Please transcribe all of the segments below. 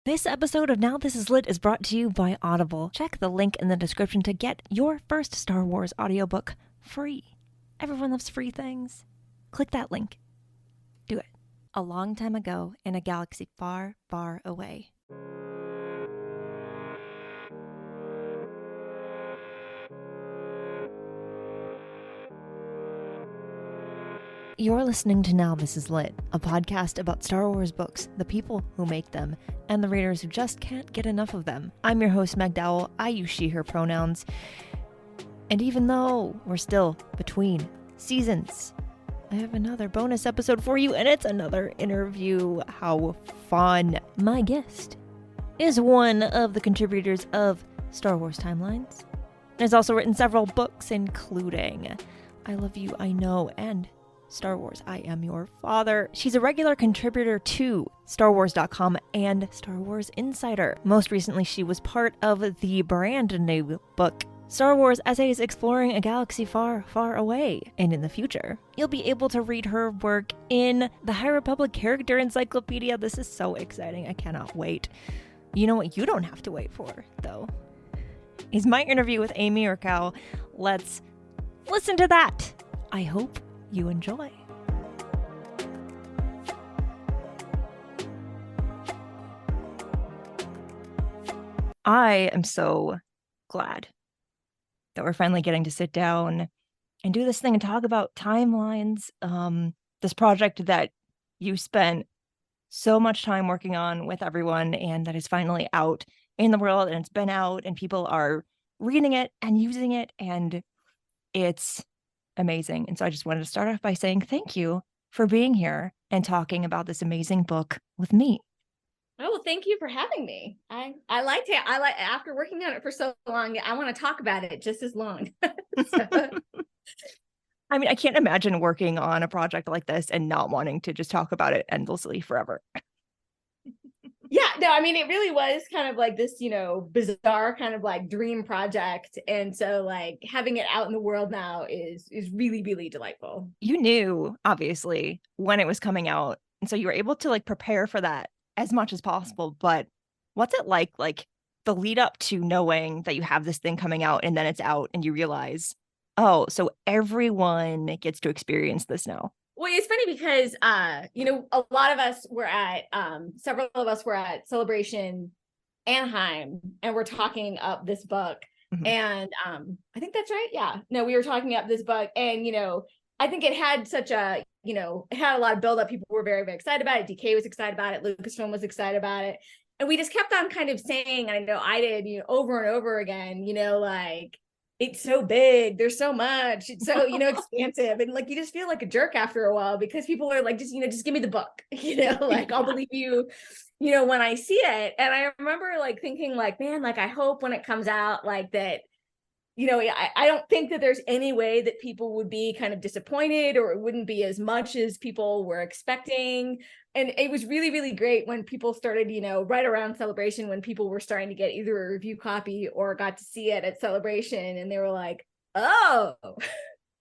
This episode of Now This Is Lit is brought to you by Audible. Check the link in the description to get your first Star Wars audiobook free. Everyone loves free things. Click that link. Do it. A long time ago, in a galaxy far, far away. You're listening to Now This Is Lit, a podcast about Star Wars books, the people who make them, and the readers who just can't get enough of them. I'm your host, Meg Dowell. I use she, her pronouns. And even though we're still between seasons, I have another bonus episode for you, and it's another interview. How fun. My guest is one of the contributors of Star Wars Timelines. Has also written several books, including I Love You, I Know, and Star Wars, I Am Your Father. She's a regular contributor to StarWars.com and Star Wars Insider. Most recently, she was part of the brand new book, Star Wars Essays Exploring a Galaxy Far, Far Away. And in the future, you'll be able to read her work in the High Republic Character Encyclopedia. This is so exciting. I cannot wait. You know what you don't have to wait for, though, is my interview with Amy Richau. Let's listen to that. I hope you enjoy. I am so glad that we're finally getting to sit down and do this thing and talk about timelines. This project that you spent so much time working on with everyone, and that is finally out in the world, and it's been out and people are reading it and using it, and it's amazing. And so I just wanted to start off by saying thank you for being here and talking about this amazing book with me. Oh, well, thank you for having me. I liked it. After working on it for so long, I want to talk about it just as long. I mean, I can't imagine working on a project like this and not wanting to just talk about it endlessly forever. Yeah, no, I mean, it really was kind of like this, bizarre kind of like dream project. And so like having it out in the world now is really, really delightful. You knew, obviously, when it was coming out. And so you were able to like prepare for that as much as possible. But what's it like the lead up to knowing that you have this thing coming out and then it's out and you realize, oh, so everyone gets to experience this now? Well, it's funny because, a lot of us were at, several of us were at Celebration Anaheim, and we're talking up this book. Mm-hmm. And I think that's right. Yeah. No, we were talking up this book, and, I think it had such a, it had a lot of buildup. People were very, very excited about it. DK was excited about it. Lucasfilm was excited about it. And we just kept on kind of saying, and I know I did, over and over again, like, it's so big, there's so much, it's so, expansive. And like, you just feel like a jerk after a while because people are like, just give me the book, like I'll believe you, when I see it. And I remember like thinking like, man, like, I hope when it comes out like that, I don't think that there's any way that people would be kind of disappointed, or it wouldn't be as much as people were expecting. And it was really, really great when people started, right around Celebration, when people were starting to get either a review copy or got to see it at Celebration. And they were like, oh,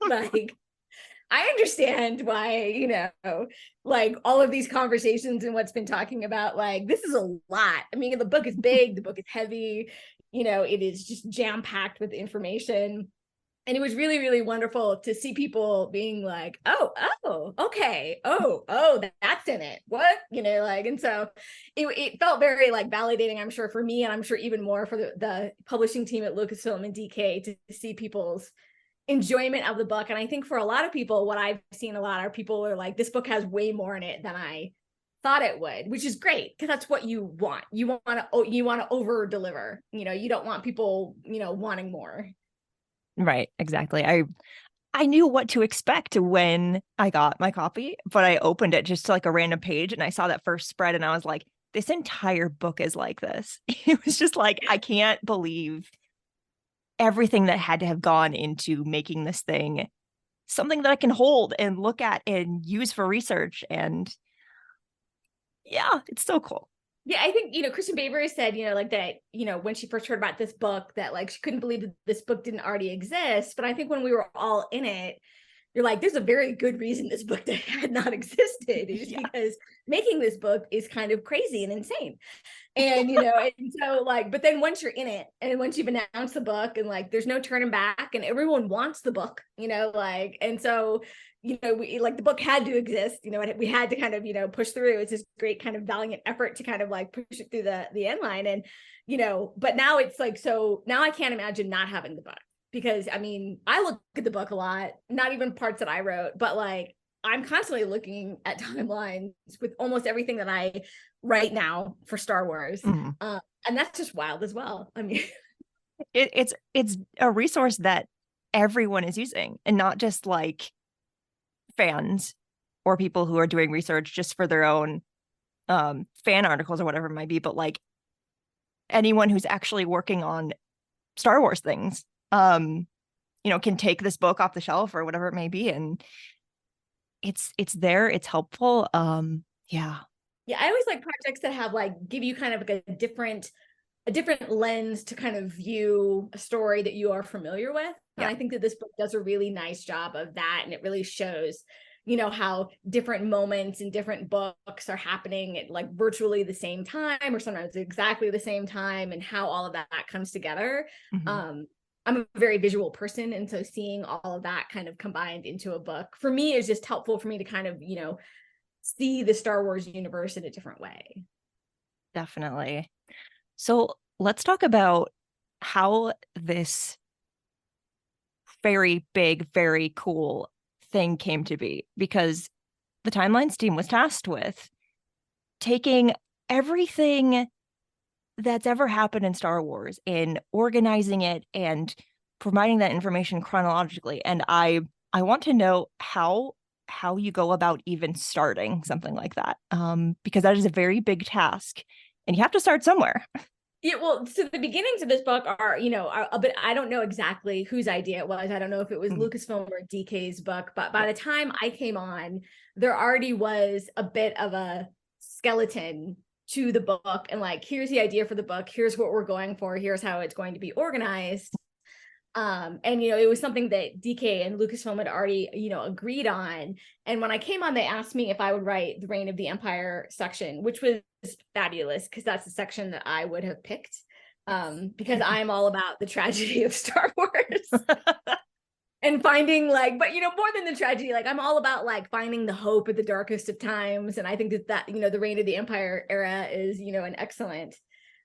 like, I understand why, like all of these conversations and what's been talking about, like, this is a lot. I mean, the book is big, the book is heavy, it is just jam-packed with information. And it was really, really wonderful to see people being like, oh, okay. Oh, that's in it. What? And so it felt very like validating, I'm sure, for me, and I'm sure even more for the publishing team at Lucasfilm and DK to see people's enjoyment of the book. And I think for a lot of people, what I've seen a lot are people are like, this book has way more in it than I thought it would, which is great because that's what you want. You want to over deliver. You don't want people, wanting more. Right, exactly. I knew what to expect when I got my copy, but I opened it just to like a random page and I saw that first spread and I was like, this entire book is like this. It was just like, I can't believe everything that had to have gone into making this thing something that I can hold and look at and use for research. And yeah, it's so cool. Yeah, I think, Kristen Baber said, like that, when she first heard about this book, that like she couldn't believe that this book didn't already exist. But I think when we were all in it, you're like, there's a very good reason this book had not existed, is because making this book is kind of crazy and insane. And, and so like, but then once you're in it and once you've announced the book and like, there's no turning back and everyone wants the book, like, and so, we like the book had to exist, we had to kind of, push through. It's this great kind of valiant effort to kind of like push it through the end line. And, but now it's like, so now I can't imagine not having the book, because I mean, I look at the book a lot, not even parts that I wrote, but like, I'm constantly looking at timelines with almost everything that I write now for Star Wars. Mm-hmm. And that's just wild as well. I mean, it's a resource that everyone is using, and not just like fans or people who are doing research just for their own fan articles or whatever it might be, but like anyone who's actually working on Star Wars things, can take this book off the shelf or whatever it may be, and it's there, it's helpful. Yeah, I always like projects that have like give you kind of like a different lens to kind of view a story that you are familiar with. And I think that this book does a really nice job of that, and it really shows how different moments in different books are happening at like virtually the same time, or sometimes exactly the same time, and how all of that comes together. Mm-hmm. I'm a very visual person, and so seeing all of that kind of combined into a book for me is just helpful for me to kind of see the Star Wars universe in a different way. Definitely. So let's talk about how this very big, very cool thing came to be, because the Timelines team was tasked with taking everything that's ever happened in Star Wars and organizing it and providing that information chronologically. And I want to know how you go about even starting something like that, because that is a very big task, and you have to start somewhere. Yeah, well, so the beginnings of this book are a bit, I don't know exactly whose idea it was. I don't know if it was Lucasfilm or DK's book, but by the time I came on, there already was a bit of a skeleton to the book, and like, here's the idea for the book, here's what we're going for, here's how it's going to be organized. And it was something that DK and Lucasfilm had already agreed on. And when I came on, they asked me if I would write the Reign of the Empire section, which was fabulous, because that's the section that I would have picked, because I'm all about the tragedy of Star Wars. And finding like, but more than the tragedy, like I'm all about like finding the hope at the darkest of times. And I think that the Reign of the Empire era is an excellent,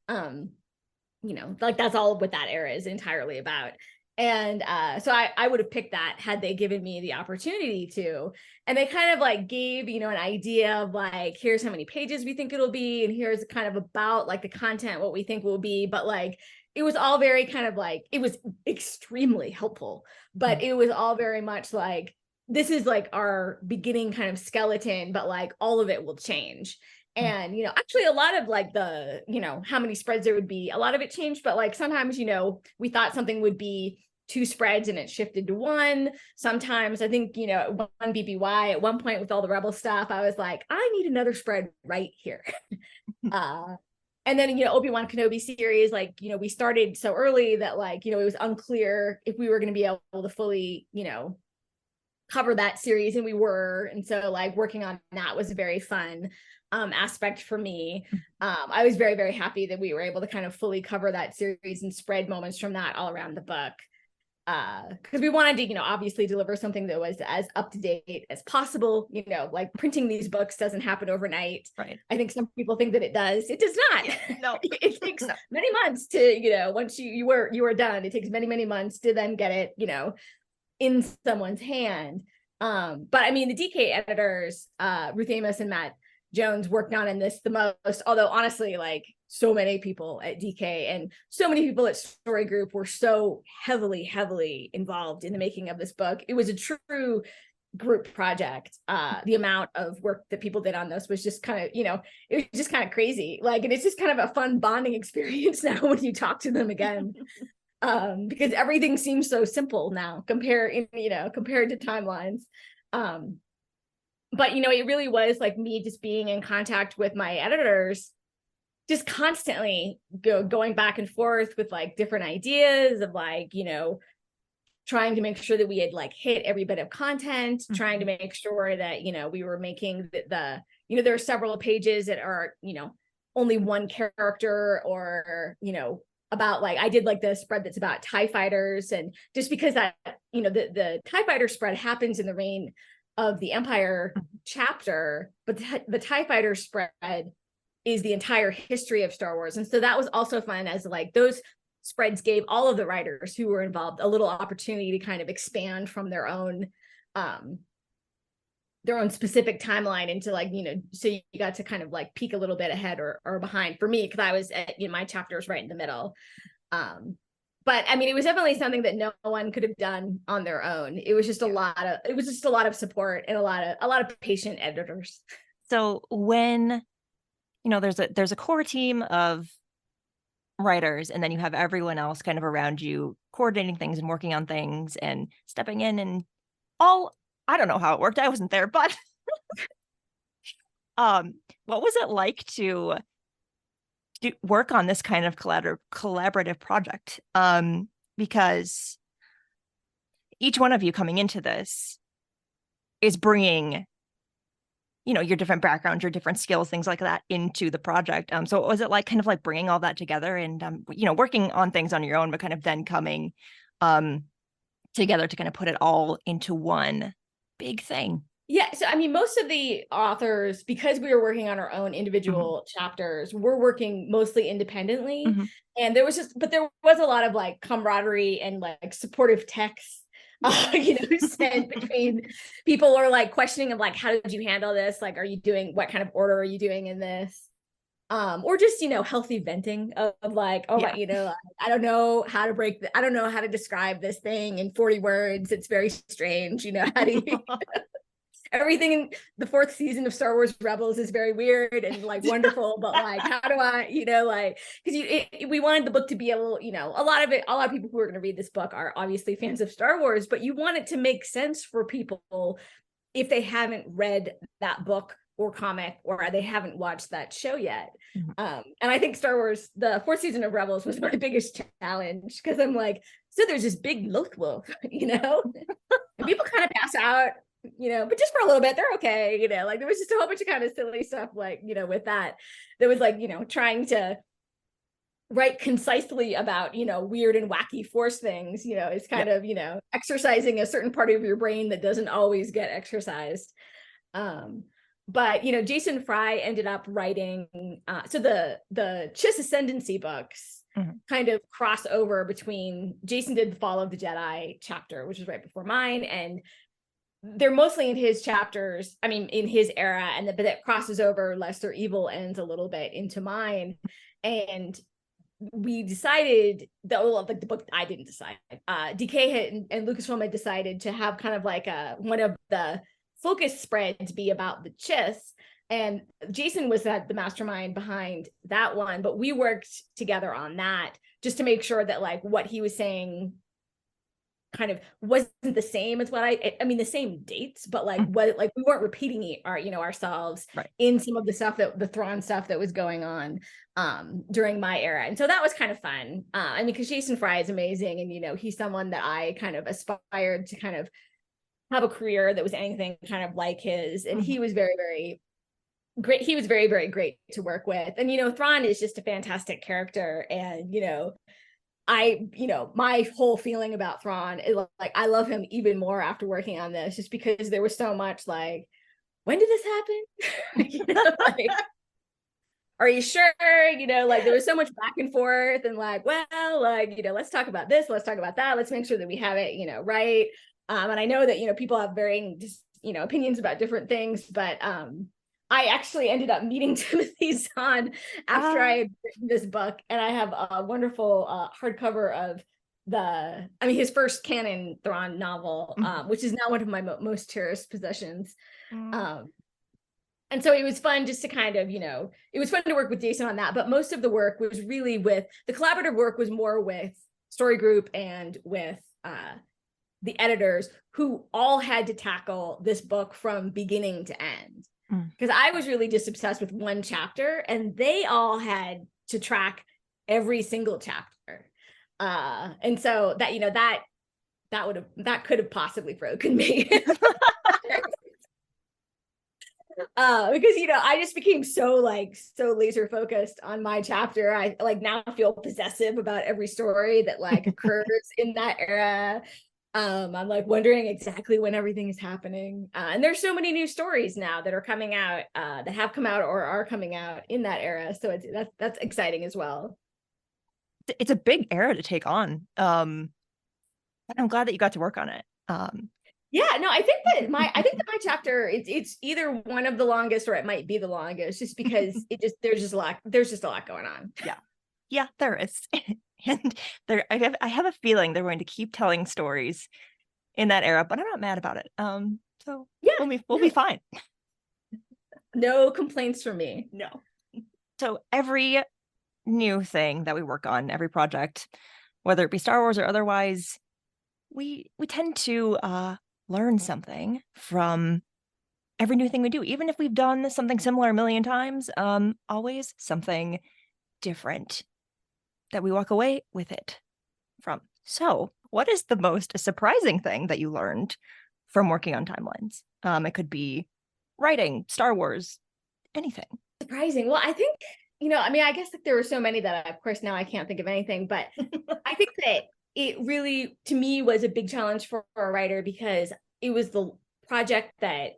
like that's all what that era is entirely about. And so I would have picked that had they given me the opportunity to. And they kind of like gave an idea of like, here's how many pages we think it'll be, and here's kind of about like the content, what we think will be. But like, it was all very kind of like, it was extremely helpful, but it was all very much like, this is like our beginning kind of skeleton, but like all of it will change. And, actually a lot of like the, how many spreads there would be, a lot of it changed, but like sometimes, we thought something would be 2 spreads and it shifted to 1. Sometimes I think, one BBY at one point with all the Rebel stuff, I was like, I need another spread right here. And then, Obi-Wan Kenobi series, like, we started so early that like, it was unclear if we were going to be able to fully, cover that series, and we were. And so like working on that was a very fun aspect for me. I was very, very happy that we were able to kind of fully cover that series and spread moments from that all around the book. Because we wanted to, obviously deliver something that was as up to date as possible. Like printing these books doesn't happen overnight. Right. I think some people think that it does. It does not. Yeah, no. It takes many months to, once you were done, it takes many, many months to then get it, in someone's hand. But I mean, the DK editors, Ruth Amos and Matt Jones, worked on in this the most, although honestly, like so many people at DK and so many people at Story Group were so heavily involved in the making of this book. It was a true group project. The amount of work that people did on this was just kind of, it was just kind of crazy. Like, and it's just kind of a fun bonding experience now when you talk to them again. Because everything seems so simple now compared to timelines. But, it really was like me just being in contact with my editors, just constantly going back and forth with like different ideas of like, trying to make sure that we had like hit every bit of content, trying to make sure that, we were making there are several pages that are, only one character, or, about like, I did like the spread that's about TIE fighters. And just because that, the TIE fighter spread happens in the reign of the Empire chapter, but the TIE fighter spread is the entire history of Star Wars. And so that was also fun, as like those spreads gave all of the writers who were involved a little opportunity to kind of expand from their own specific timeline into like, so you got to kind of like peek a little bit ahead or behind for me, because I was at, my chapter was right in the middle. But I mean, it was definitely something that no one could have done on their own. It was just a lot of support and a lot of patient editors. So when, there's a core team of writers, and then you have everyone else kind of around you coordinating things and working on things and stepping in and all, I don't know how it worked. I wasn't there, but what was it like to work on this kind of collaborative project? Because each one of you coming into this is bringing, your different backgrounds, your different skills, things like that into the project. So was it like kind of like bringing all that together and, working on things on your own, but kind of then coming together to kind of put it all into one big thing? Yeah. So, I mean, most of the authors, because we were working on our own individual chapters, we're working mostly independently. And there was a lot of like camaraderie and like supportive texts, sent between people, or like questioning of like, how did you handle this? Like, what kind of order are you doing in this? Or just, healthy venting of like, I don't know how to I don't know how to describe this thing in 40 words. It's very strange. How do you, everything in the 4th season of Star Wars Rebels is very weird and like wonderful, but like, how do I, because we wanted the book to be a little, a lot of people who are going to read this book are obviously fans of Star Wars, but you want it to make sense for people if they haven't read that book or comic, or they haven't watched that show yet. And I think Star Wars, the 4th season of Rebels was my biggest challenge, because I'm like, so there's this big Loth wolf, and people kind of pass out, but just for a little bit, they're okay, like there was just a whole bunch of kind of silly stuff, like, with that was like, trying to write concisely about, weird and wacky Force things, is kind of, exercising a certain part of your brain that doesn't always get exercised. But, Jason Fry ended up writing, so the Chiss Ascendancy books kind of cross over between, Jason did the Fall of the Jedi chapter, which is right before mine, and they're mostly in his chapters, I mean, in his era, but that crosses over, Lesser Evil ends a little bit into mine. And we decided, the book, I didn't decide, DK and Lucasfilm had decided to have kind of like one of the focus spreads be about the Chiss, and Jason was the mastermind behind that one, but we worked together on that just to make sure that like what he was saying kind of wasn't the same as what I mean, the same dates, but like what, like we weren't repeating ourselves in some of the stuff the Thrawn stuff that was going on during my era. And so that was kind of fun. I mean, because Jason Fry is amazing, and he's someone that I kind of aspired to kind of have a career that was anything kind of like his, and he was very, very great. He was very, very great to work with. And Thrawn is just a fantastic character, and my whole feeling about Thrawn is like, I love him even more after working on this, just because there was so much like, when did this happen? Like, are you sure? Like there was so much back and forth, and like, well, like, let's talk about this, let's talk about that, let's make sure that we have it, right. And I know that, people have varying, opinions about different things, but I actually ended up meeting Timothy Zahn after I had written this book, and I have a wonderful hardcover of his first canon Thrawn novel, which is now one of my most cherished possessions. And so it was fun just to kind of, it was fun to work with Jason on that, but most of the work was really the collaborative work was more with Story Group and with the editors, who all had to tackle this book from beginning to end. Because I was really just obsessed with one chapter, and they all had to track every single chapter. And so that, that could have possibly broken me. Because I just became so laser focused on my chapter. I now feel possessive about every story that occurs in that era. I'm wondering exactly when everything is happening. And there's so many new stories now that are coming out, that have come out or are coming out in that era. So that's exciting as well. It's a big era to take on. And I'm glad that you got to work on it. Yeah, no, I think that my chapter, it's either one of the longest or it might be the longest, just because there's just a lot going on. Yeah, there is. And I have a feeling they're going to keep telling stories in that era, but I'm not mad about it. So yeah, we'll be fine. No complaints from me. No. So every new thing that we work on, every project, whether it be Star Wars or otherwise, we tend to learn something from every new thing we do, even if we've done something similar a million times. Always something different that we walk away with it from. So what is the most surprising thing that you learned from working on timelines? It could be writing, Star Wars, anything. Surprising. Well, I think, I guess there were so many that, of course, now I can't think of anything, but I think that it really, to me, was a big challenge for a writer because it was the project that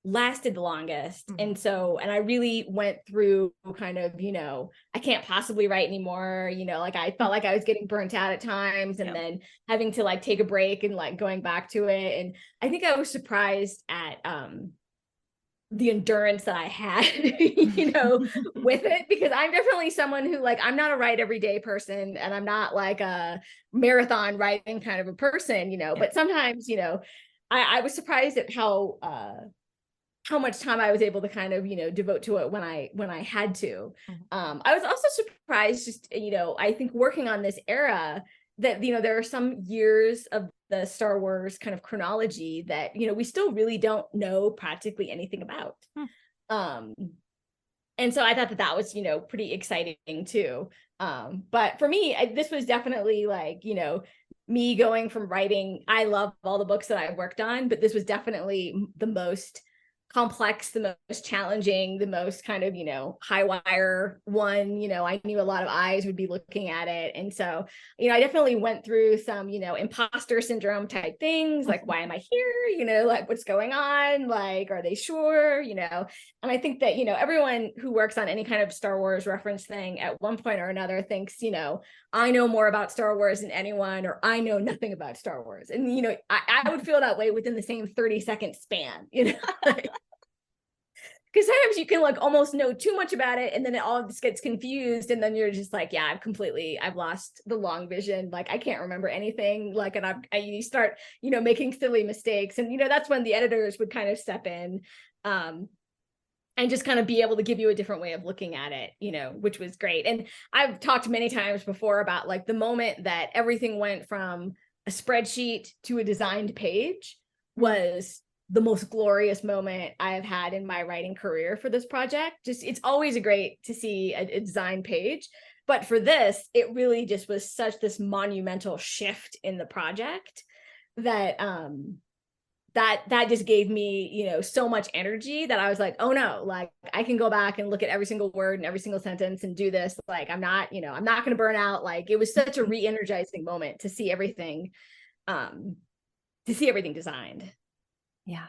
lasted the longest. Mm-hmm. And I really went through kind of, I can't possibly write anymore. I felt like I was getting burnt out at times and then having to take a break and going back to it. And I think I was surprised at, the endurance that I had, with it, because I'm definitely someone who I'm not a write every day person, and I'm not a marathon writing kind of a person, but sometimes, I was surprised at how much time I was able to kind of, devote to it when I had to. Mm-hmm. I was also surprised just, I think working on this era that, there are some years of the Star Wars kind of chronology that, we still really don't know practically anything about. And so I thought that was, pretty exciting too. But for me, this was definitely me going from writing. I love all the books that I've worked on, but this was definitely the most complex, the most challenging, the most kind of, high wire one. I knew a lot of eyes would be looking at it. And so, I definitely went through some, imposter syndrome type things, why am I here? What's going on? Are they sure? And I think that, everyone who works on any kind of Star Wars reference thing at one point or another thinks, I know more about Star Wars than anyone, or I know nothing about Star Wars. And, I would feel that way within the same 30-second span, because sometimes you can almost know too much about it, and then it all just gets confused, and then you're just yeah, I've lost the long vision. I can't remember anything. And you start, making silly mistakes, and that's when the editors would kind of step in, and just kind of be able to give you a different way of looking at it, which was great. And I've talked many times before about the moment that everything went from a spreadsheet to a designed page was the most glorious moment I have had in my writing career for this project. It's always great to see a design page, but for this, it really just was such this monumental shift in the project that that just gave me, so much energy that I was oh no, I can go back and look at every single word and every single sentence and do this. I'm not going to burn out. It was such a re-energizing moment to see everything designed. Yeah.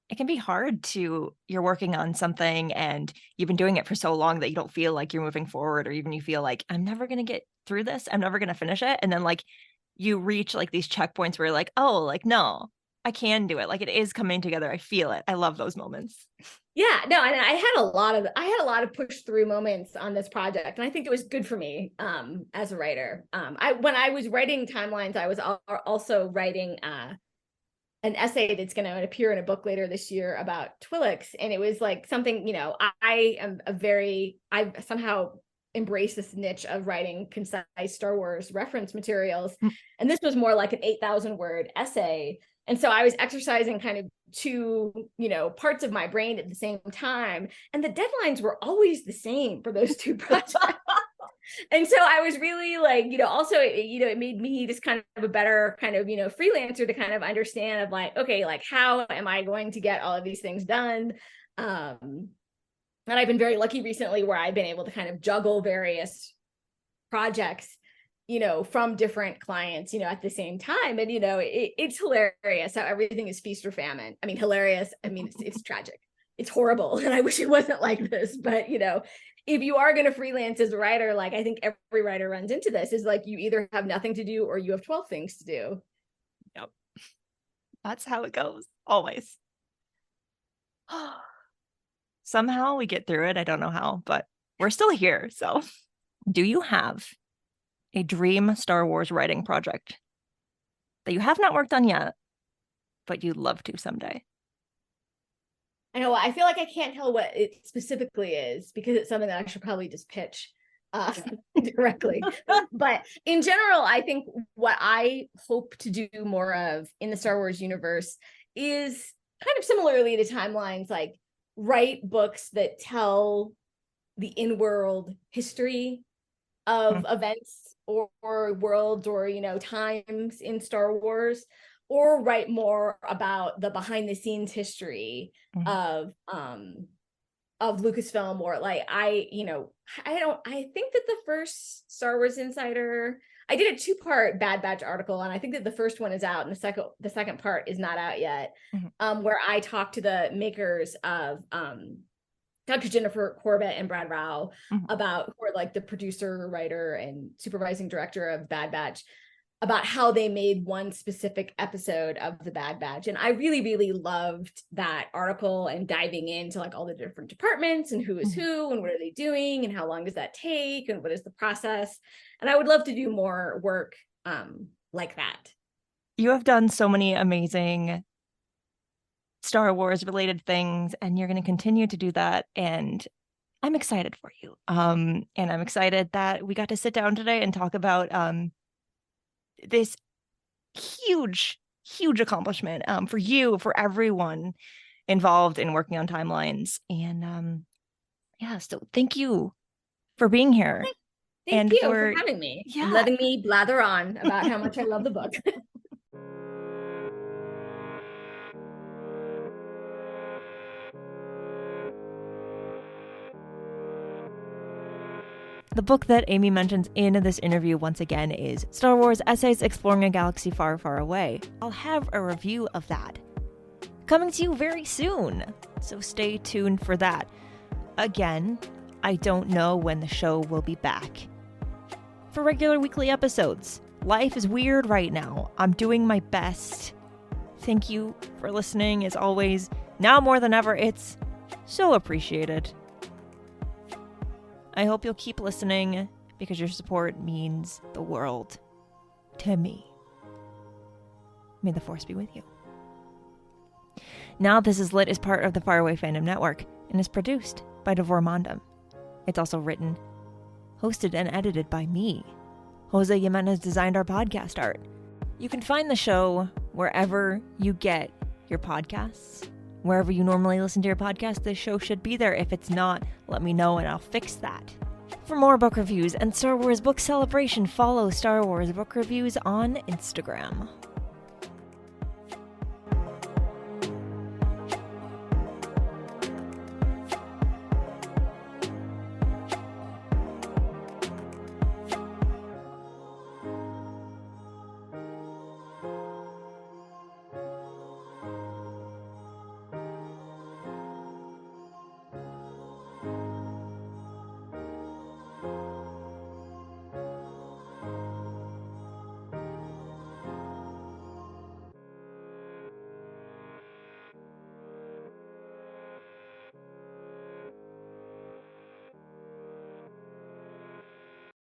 It can be hard you're working on something and you've been doing it for so long that you don't feel like you're moving forward, or even you feel I'm never going to get through this. I'm never going to finish it. And then you reach these checkpoints where you're oh, no, I can do it. It is coming together. I feel it. I love those moments. Yeah, no, and I had a lot of push through moments on this project, and I think it was good for me as a writer. When I was writing timelines, I was also writing an essay that's going to appear in a book later this year about Twi'leks. And it was something, I've somehow embraced this niche of writing concise Star Wars reference materials. And this was more like an 8,000 word essay. And so I was exercising kind of two, parts of my brain at the same time. And the deadlines were always the same for those two projects. And so I was really like, also, it made me just kind of a better kind of, freelancer to kind of understand of like, okay, like how am I going to get all of these things done? And I've been very lucky recently where I've been able to kind of juggle various projects, from different clients, at the same time. And, it's hilarious how everything is feast or famine. I mean, hilarious. I mean, it's tragic. It's horrible. And I wish it wasn't like this, but, if you are going to freelance as a writer, like I think every writer runs into this, is like you either have nothing to do or you have 12 things to do. Yep. That's how it goes. Always. Somehow we get through it. I don't know how, but we're still here. So do you have a dream Star Wars writing project that you have not worked on yet, but you'd love to someday? I know. I feel like I can't tell what it specifically is because it's something that I should probably just pitch directly. But in general, I think what I hope to do more of in the Star Wars universe is kind of similarly to Timelines, like write books that tell the in-world history of events or worlds or, times in Star Wars, or write more about the behind the scenes history of Lucasfilm, or like I think that the first Star Wars Insider, I did a 2-part Bad Batch article, and I think that the first one is out and the second part is not out yet, where I talked to the makers of Dr. Jennifer Corbett and Brad Rao about, who are like the producer, writer, and supervising director of Bad Batch, about how they made one specific episode of the Bad Batch. And I really, really loved that article and diving into like all the different departments and who is who and what are they doing and how long does that take and what is the process. And I would love to do more work like that. You have done so many amazing Star Wars related things, and you're going to continue to do that. And I'm excited for you. And I'm excited that we got to sit down today and talk about this huge accomplishment for you, for everyone involved in working on Timelines. And so thank you for being here. Thank you for having me and letting me blather on about how much I love the book. The book that Amy mentions in this interview once again is Star Wars Essays Exploring a Galaxy Far, Far Away. I'll have a review of that coming to you very soon, so stay tuned for that. Again, I don't know when the show will be back for regular weekly episodes. Life is weird right now. I'm doing my best. Thank you for listening, as always. Now more than ever, it's so appreciated. I hope you'll keep listening because your support means the world to me. May the Force be with you. Now This Is Lit is part of the Faraway Fandom Network and is produced by Devor Mondum. It's also written, hosted, and edited by me. Jose Jimenez designed our podcast art. You can find the show wherever you get your podcasts. Wherever you normally listen to your podcast, this show should be there. If it's not, let me know and I'll fix that. For more book reviews and Star Wars Book Celebration, follow Star Wars Book Reviews on Instagram.